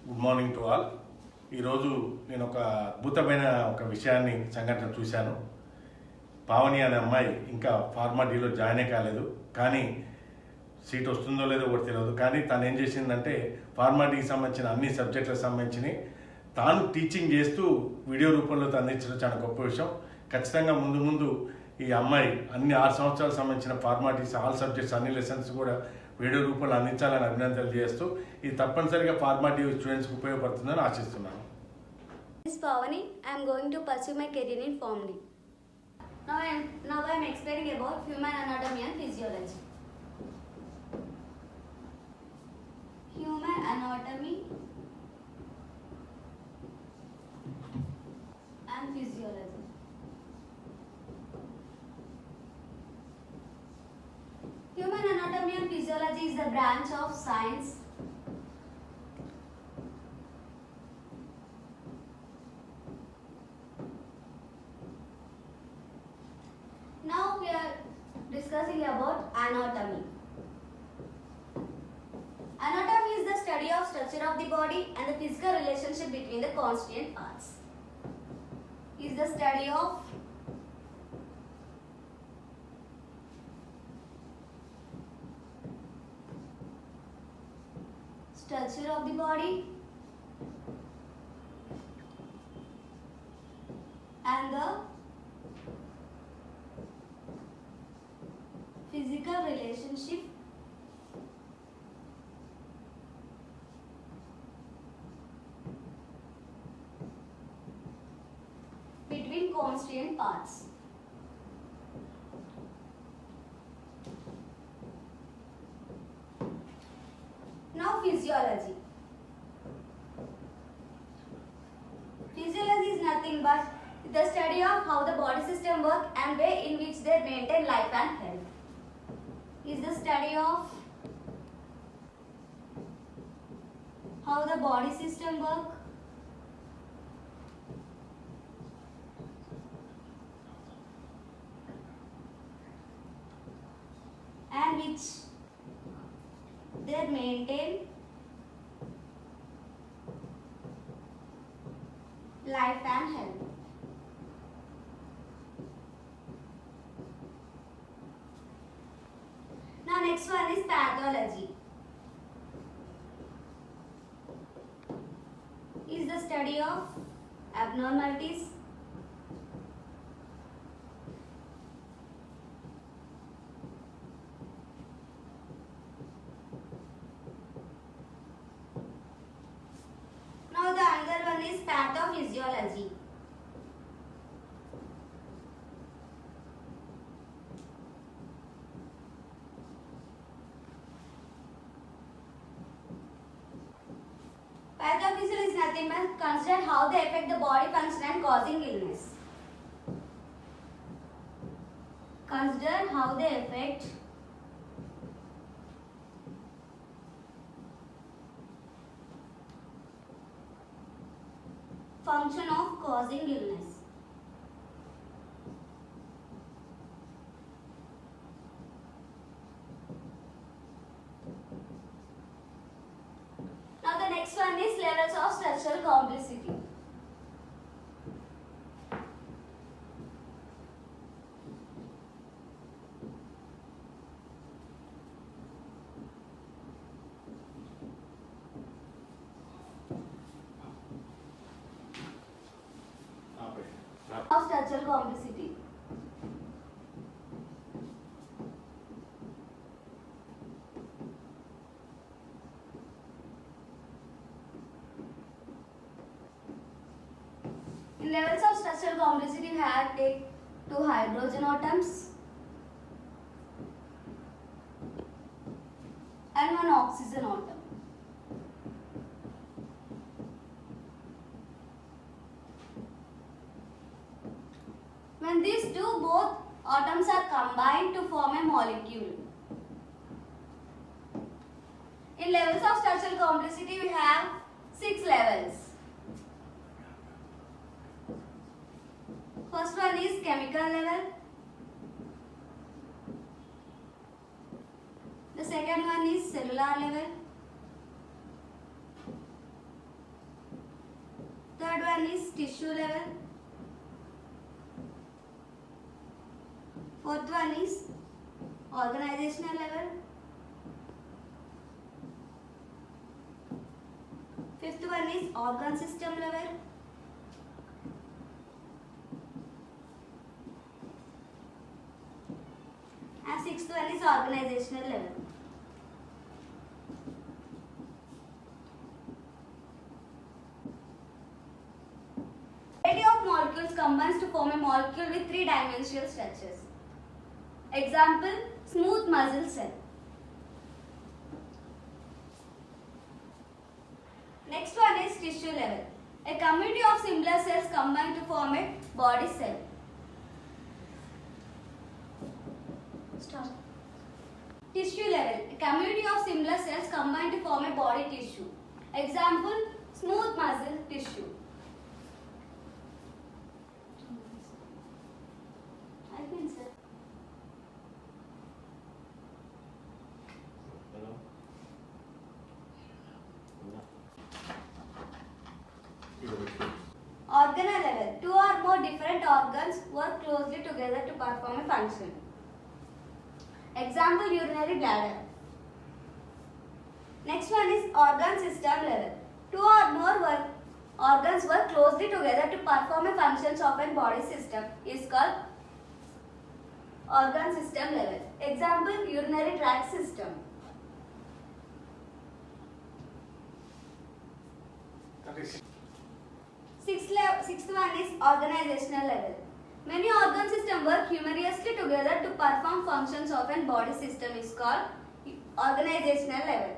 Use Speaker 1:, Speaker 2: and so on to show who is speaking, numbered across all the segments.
Speaker 1: Good morning to all. ఈరోజు నేను ఒక అద్భుతమైన విషయాన్ని సంఘటన చూశాను. పావని అనే అమ్మాయి ఇంకా ఫార్మా డీలో జాయిన్ కాలేదు, కానీ సీట్ వస్తుందో లేదో కూడా తెలియదు. కానీ తను ఏం చేసిందంటే ఫార్మా డీకి సంబంధించిన అన్ని సబ్జెక్టులకు సంబంధించి తాను టీచింగ్ చేస్తూ వీడియో రూపంలో అందించడం చాలా గొప్ప విషయం. ఖచ్చితంగా ముందు ఈ అమ్మాయి అన్ని 6 సంవత్సరాలకు సంబంధించిన ఫార్మా డీస్ ఆల్ సబ్జెక్ట్స్ అన్ని లెసన్స్ కూడా వీడియో రూపంలో అందించాలని అభినందనలు చేస్తూ ఇది తప్పనిసరిగా ఫార్మా డి స్టూడెంట్స్కి ఉపయోగపడుతుందని ఆశిస్తున్నాను.
Speaker 2: This is PHARMD. I am going to pursue my career in PHARM D. Now I am explaining about human anatomy and physiology. Human anatomy and physiology. Human anatomy and physiology is the branch of science Now we are discussing about anatomy. Anatomy is the study of structure of the body and the physical relationship between the constituent parts. Is the study of structure of the body and the physical relationship between constituent parts. Now physiology. Physiology is nothing but the study of how the body system work and way in which they maintain life and health. Is the study of how the body system work and which they maintain life and health. Now next one is pathology. Is the study of abnormalities Now the another one is pathophysiology. Pathophysiology is nothing but consider how they affect the body function and causing illness. Consider how they affect function of causing illness. Now the next one is levels of structural complexity. Of structural complexity. In levels of structural complexity, we have take 2 hydrogen atoms and 1 oxygen atom. When these both atoms are combined to form a molecule. In levels of structural complexity, we have 6 levels. First one is chemical level. The second one is cellular level. one is tissue level. Fourth one is organizational level. Fifth one is organ system level. And sixth one is organizational level. Variety of molecules combines to form a molecule with three-dimensional structures. Example, smooth muscle cell. Next one is tissue level. A community of similar cells combine to form a body cell. Stop. Tissue level. A community of similar cells combine to form a body tissue. Example, smooth muscle tissue. I think so. Organelle level. Two or more different organs work closely together to perform a function. Example, urinary bladder. Next one is organ system level. Two or more organs work closely together to perform a functions of a body system is called organ system level. Example, urinary tract system. Sixth one is organizational level. Many organ systems work humorously together to perform functions of a body system is called organizational level.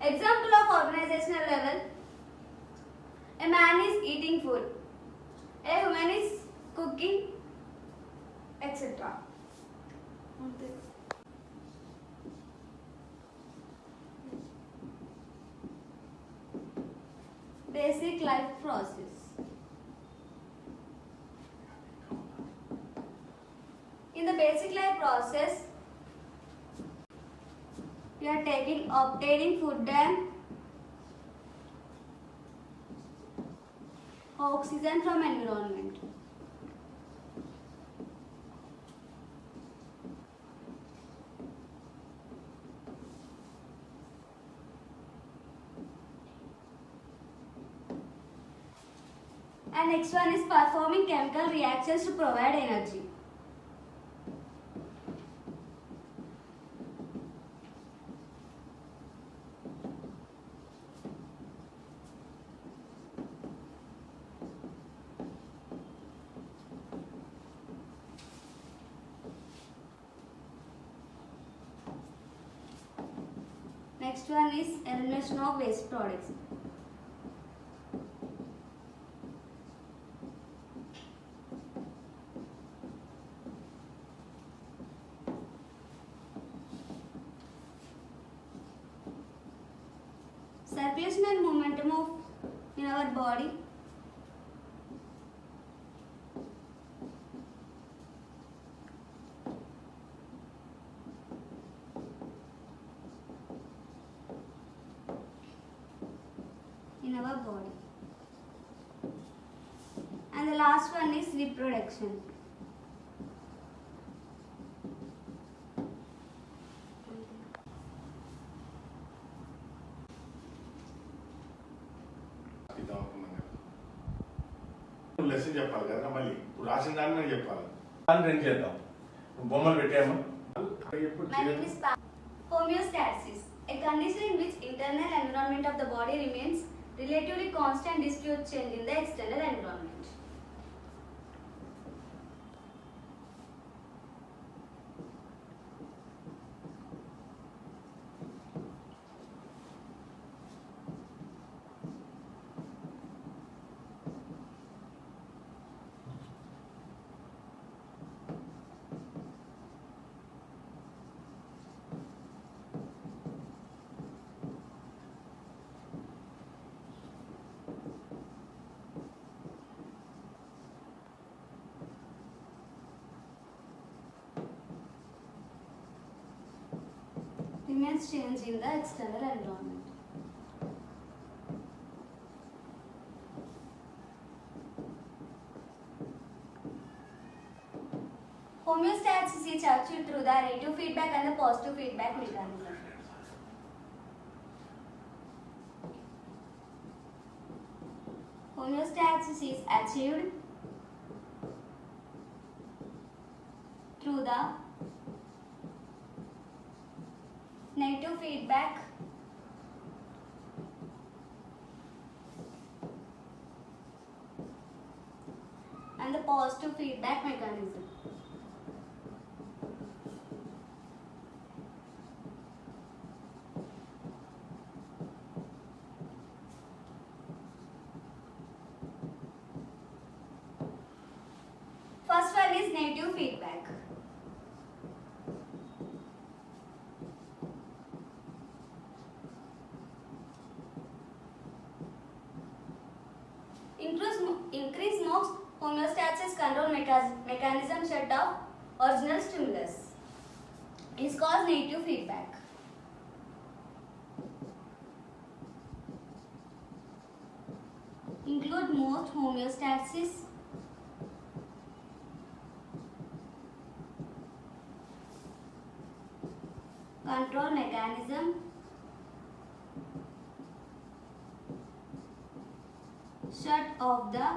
Speaker 2: Example of organizational level: a man is eating food, a woman is cooking, etc. Basic life process. In the basic life process, we are obtaining food and oxygen from environment. And next one is performing chemical reactions to provide energy. Next one is elimination of waste products. Circulation and momentum of in our body. In our body. And the last one is reproduction.
Speaker 1: Lesson చెప్పాలి కదా మళ్ళీ ఇప్పుడు రాసిన దాన్ని చెప్పాలి దాన్ని రెండు చేద్దాం బొమ్మలు పెట్టాము.
Speaker 2: My name is homeostasis, a condition in which internal environment of the body remains relatively constant despite change in the external environment. Remains change in the external environment. achieved through the negative feedback and the positive feedback mechanism. Homeostasis is achieved through the negative feedback and the positive feedback mechanism. First one is negative feedback. Increase most homeostasis control mechanism set of original stimulus is called negative feedback. Include most homeostasis control mechanism shut off the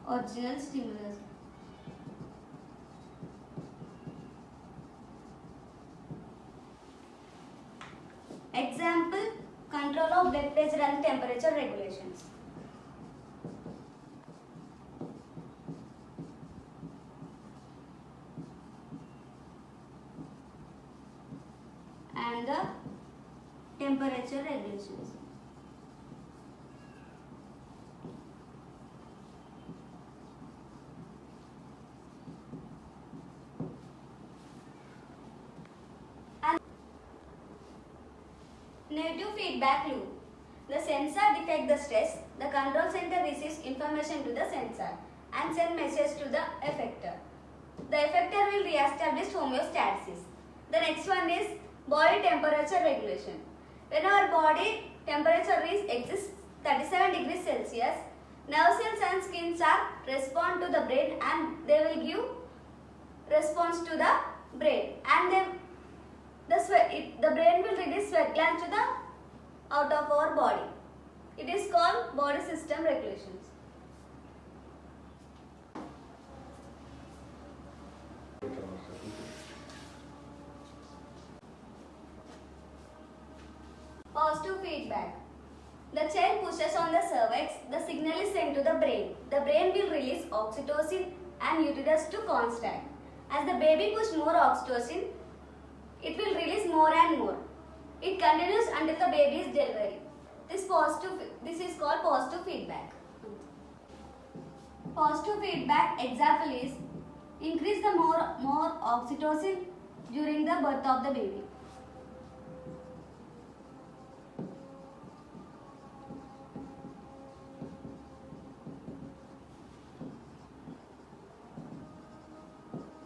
Speaker 2: original stimulus. Example, control of blood pressure and temperature regulations. And the temperature regulations. Negative feedback loop. The sensor detects the stress. The control center receives information to the sensor and send message to the effector. The effector will re-establish homeostasis. The next one is body temperature regulation. When our body temperature exists 37 degrees Celsius, nerve cells and skins are respond to the brain and they will give response to the brain, and the brain will release sweat glands to the out of our body. It is called body system regulations. Positive feedback. The child pushes on the cervix, the signal is sent to the brain. The brain will release oxytocin and uterus to contract. As the baby pushes more oxytocin, it will release more and more. It continues until the baby is delivery. This is called positive feedback. Positive feedback example is increase the more oxytocin during the birth of the baby.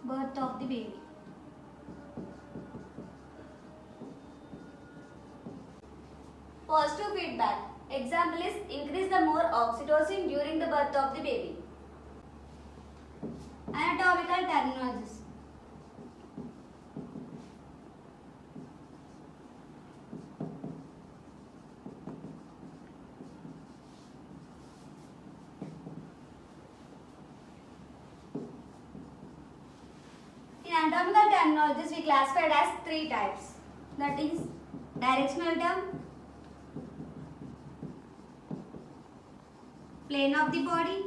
Speaker 2: Birth of the baby. Positive feedback example is increase the more oxytocin during the birth of the baby. Anatomical terminologies. In anatomical terminologies, we classified as three types. That is directional term, plane of the body,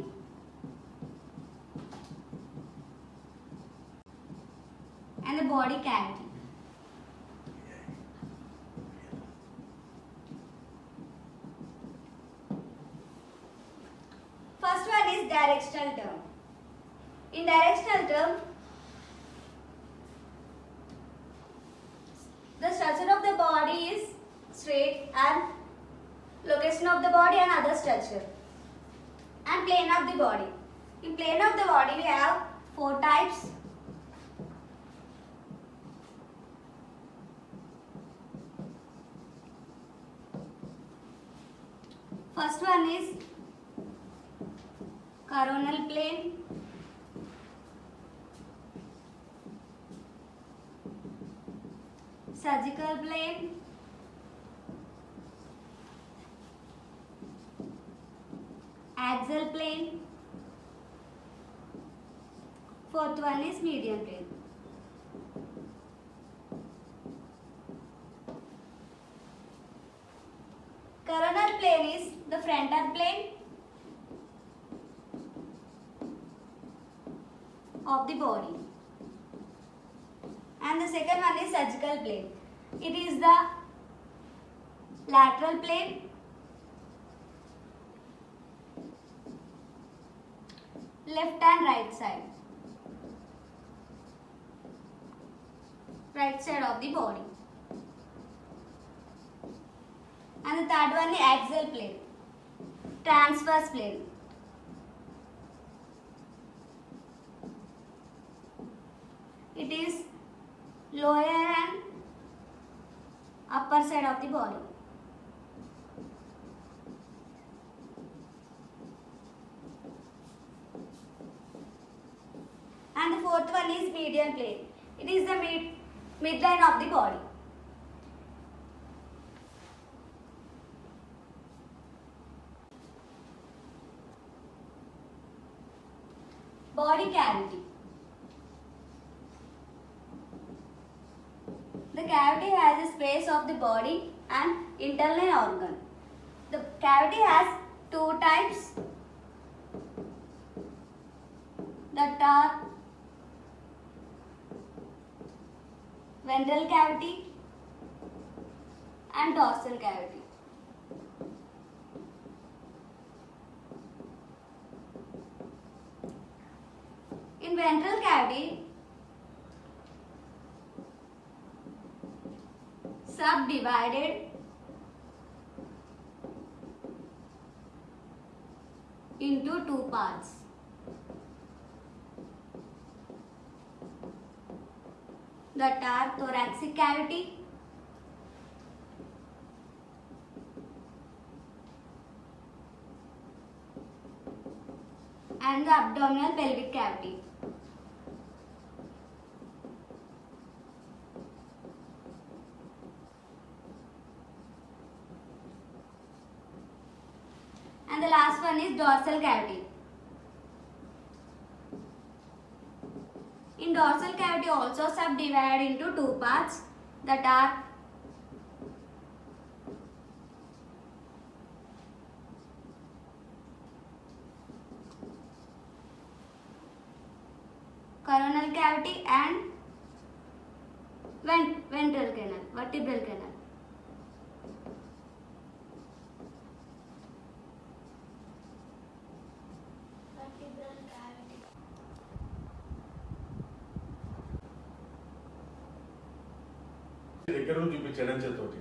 Speaker 2: and the body cavity. First one is directional term. In directional term, the structure of the body is straight and location of the body and other structure. And plane of the body. In plane of the body we have four types. First one is coronal plane, Surgical plane, axial plane. Fourth one is median plane. Coronal plane is the frontal plane of the body. And the second one is surgical plane. It is the lateral plane, left and right side of the body. And the third one is axial plane, transverse plane. It is lower and upper side of the body. And the fourth one is median plane. It is the midline of the body. Body cavity. The cavity has a space of the body and internal organ. The cavity has two types that are ventral cavity and dorsal cavity. In ventral cavity, subdivided into two parts. That are thoracic cavity and the abdominal pelvic cavity. And the last one is dorsal cavity. In dorsal cavity also subdivided into two parts that are coronal cavity and ventral canal, vertebral canal.
Speaker 1: దగ్గర నుంచి చూపించడం చేతోటి